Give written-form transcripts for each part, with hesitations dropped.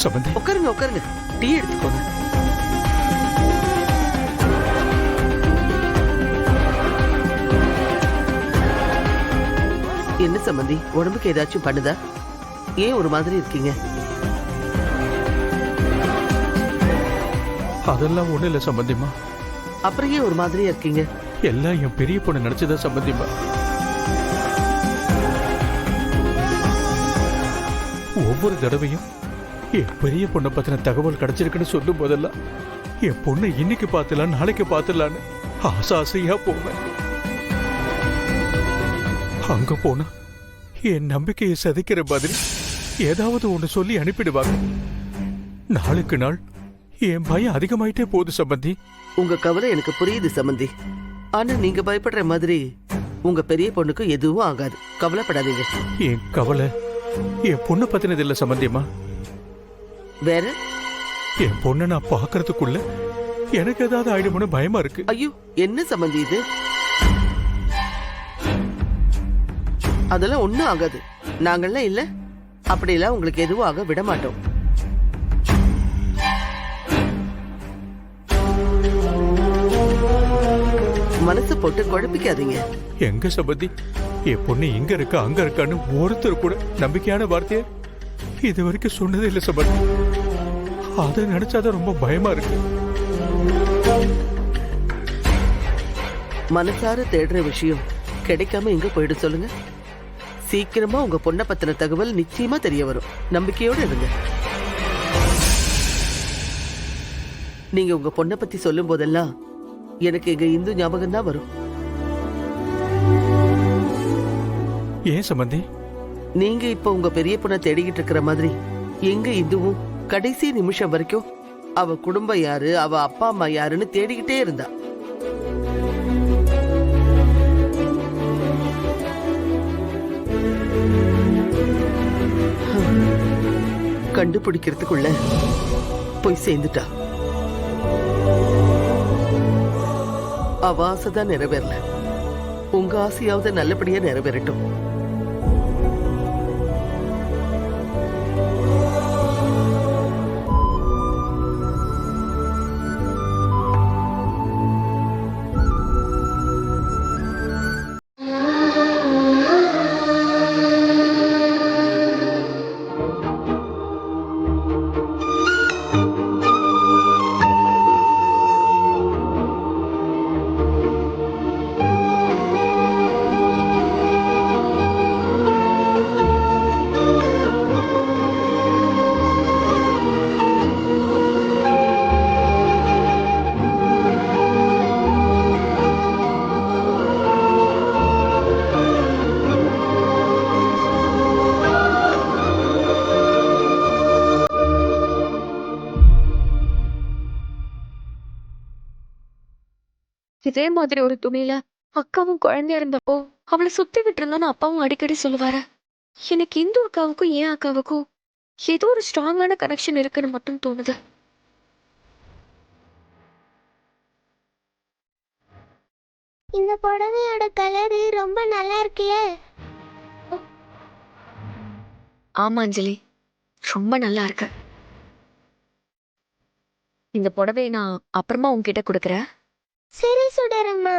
சம்பந்தி உட்காருங்க உட்காருங்க, டீ எடுத்துக்கோங்க. என்ன சம்பந்தி, உடம்புக்கு ஏதாச்சும் பண்ணுதா? ஏன் ஒரு மாதிரி இருக்கீங்க? அதெல்லாம் ஒண்ணு இல்ல சம்பந்திமா. அப்புறம் ஏன் ஒரு மாதிரியா இருக்கீங்க? எல்லாம் என் பெரிய பொண்ணு நினைச்சதா சம்பந்திமா. ஒவ்வொரு தடவையும் என் பெரிய பொண்ணை பத்தின தகவல் கிடைச்சிருக்குன்னு சொல்லும் போதெல்லாம் என் பொண்ணை இன்னைக்கு பார்த்துலாம் நாளைக்கு பார்த்துலான்னு ஆசையா போவேன். அங்க போனா என் நம்பிக்கையை சதிக்கிற மாதிரி ஏதாவது ஒண்ணு சொல்லி அனுப்பிடுவாங்க. நாளுக்கு நாள் என் பயம் அதிகமாயிட்டே போகுது சம்பந்தி. உங்க கவலை எனக்கு புரியுது சம்பந்தி. ஆனா நீங்க பயப்படுற மாதிரி உங்க பெரிய பொண்ணுக்கு எதுவும் ஆகாது, கவலைப்படாதீங்க. என் கவலை என் பொண்ணு பத்தினது இல்ல சம்பந்தியம்மா. வேற? என் பொண்ணை நான் பாக்குறதுக்குள்ள எனக்கு ஏதாவது ஆயிடுமோன்னு பயமா இருக்கு. ஐயோ, என்ன சம்பந்தி இது? அதெல்லாம் ஒண்ணும் ஆகாது, நாங்கள்லாம் இல்ல. அப்படியெல்லாம் உங்களுக்கு எதுவும் ஆக விட மாட்டோம். மனசு போட்டு குழப்பிக்காதீங்க. எங்க சம்பந்தி, என் பொண்ணு இங்க இருக்கா அங்க இருக்கான்னு ஒருத்தர் கூட நம்பிக்கையான வார்த்தையை இது வரைக்கும் சொன்னதே இல்ல சம்பந்தி. அதை நினைச்சாதான் ரொம்ப பயமா இருக்கு. மனசார தேடுற விஷயம் கிடைக்காம எங்க போயிடும் சொல்லுங்க? சீக்கிரமா உங்க பொண்ணை பத்தின தகவல் நிச்சயமா தெரிய வரும், நம்பிக்கையோட இருங்க. நீங்க உங்க பொண்ணை பத்தி சொல்லும் போதெல்லாம் எனக்கு எங்க இந்து ஞாபகம் தான் வரும். ஏன் சம்பந்தி? நீங்க இப்ப உங்க பெரிய பொண்ணை தேடிக்கிட்டு இருக்கிற மாதிரி எங்க இந்துவும் கடைசி நிமிஷம் வரைக்கும் அவ குடும்பம் யாரு, அவ அப்பா அம்மா யாருன்னு தேடிக்கிட்டே இருந்தா. கண்டுபிடிக்கிறதுக்குள்ள போய் சேர்ந்துட்டா. அவ ஆசைதான் நிறைவேறல, உங்க ஆசையாவது நல்லபடியா நிறைவேறட்டும். இதே மாதிரி ஒரு துணியில அக்காவும் குழந்தையா இருந்தப்போ அவளை சுத்திக்கிட்டு இருந்தோன்னு அப்பாவும் அடிக்கடி சொல்லுவாரு. எனக்கு இந்து அக்காவுக்கும் ஏன் அக்காவுக்கும் ஏதோ ஒரு ஸ்ட்ராங்கான கனெக்ஷன் இருக்குன்னு மட்டும் தோணுது. இந்த புடவையோட கலரு ரொம்ப நல்லா இருக்கியே. ஆமா அஞ்சலி, ரொம்ப நல்லா இருக்கு. இந்த புடவையை நான் அப்புறமா உன்கிட்ட கொடுக்குறேன். சரி சுடரம்மா.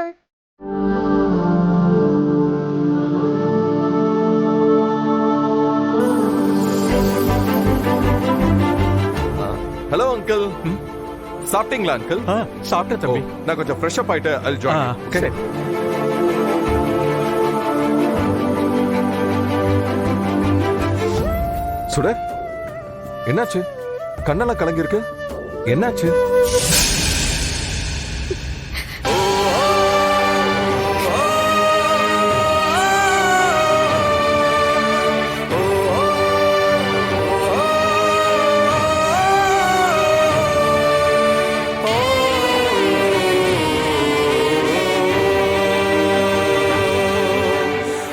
ஹலோ அங்கிள், சாப்பிட்டீங்களா அங்கிள்? சாப்பிட்ட தம்பி. நான் கொஞ்சம் ஃப்ரெஷ் அப் ஆயிட்டு I'll join you. சரி. சுடர், என்னாச்சு? கண்ணெல்லாம் கலங்கி இருக்கு, என்னாச்சு?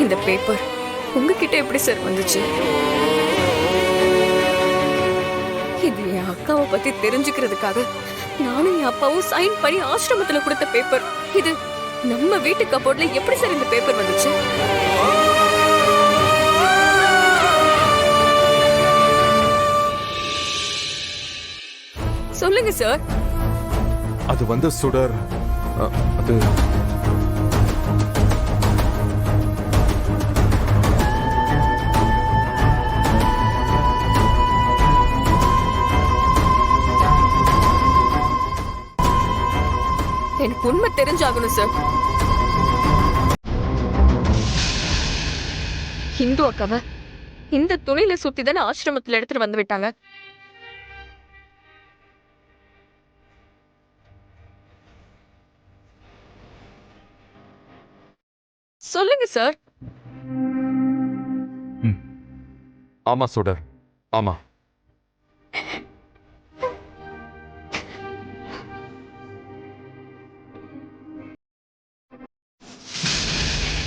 இந்த பேப்பர் உங்ககிட்ட எப்படி சார் வந்துச்சு? இது என் அக்காவை பத்தி தெரிஞ்சுக்கிறதுக்காக நானும் என் அப்பாவும் சைன் பண்ணி ஆசிரமத்துல கொடுத்த பேப்பர். இது நம்ம வீட்டு கபோர்ட்ல எப்படி சார் இந்த பேப்பர் வந்துச்சு? சொல்லுங்க சார். அது வந்து சுடர் அது எனக்கு உண்மை தெரிஞ்சாகணும் சார். இந்து அக்காவை இந்த துணியில சுத்தி தானே ஆசிரமத்துல எடுத்துட்டு வந்து விட்டாங்க. சொல்லுங்க சார். ஆமா சுடர், ஆமா.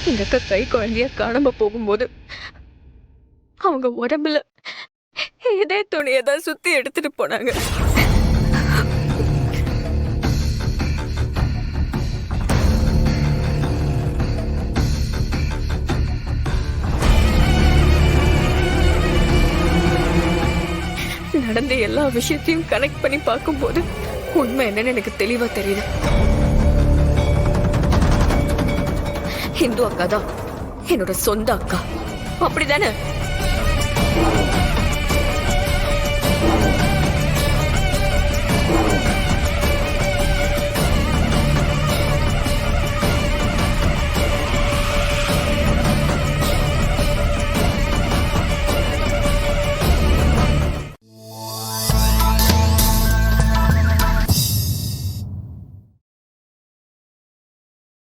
எங்க அக்கா கை குழந்தைய காணாம போகும்போது அவங்க உடம்புல இதே துணியை தான் சுத்தி எடுத்துட்டு போனாங்க. நடந்த எல்லா விஷயத்தையும் கனெக்ட் பண்ணி பார்க்கும்போது உண்மை என்னன்னு எனக்கு தெளிவா தெரியுது. இந்து அக்கா தான் என்னோட சொந்த அக்கா, அப்படிதானே?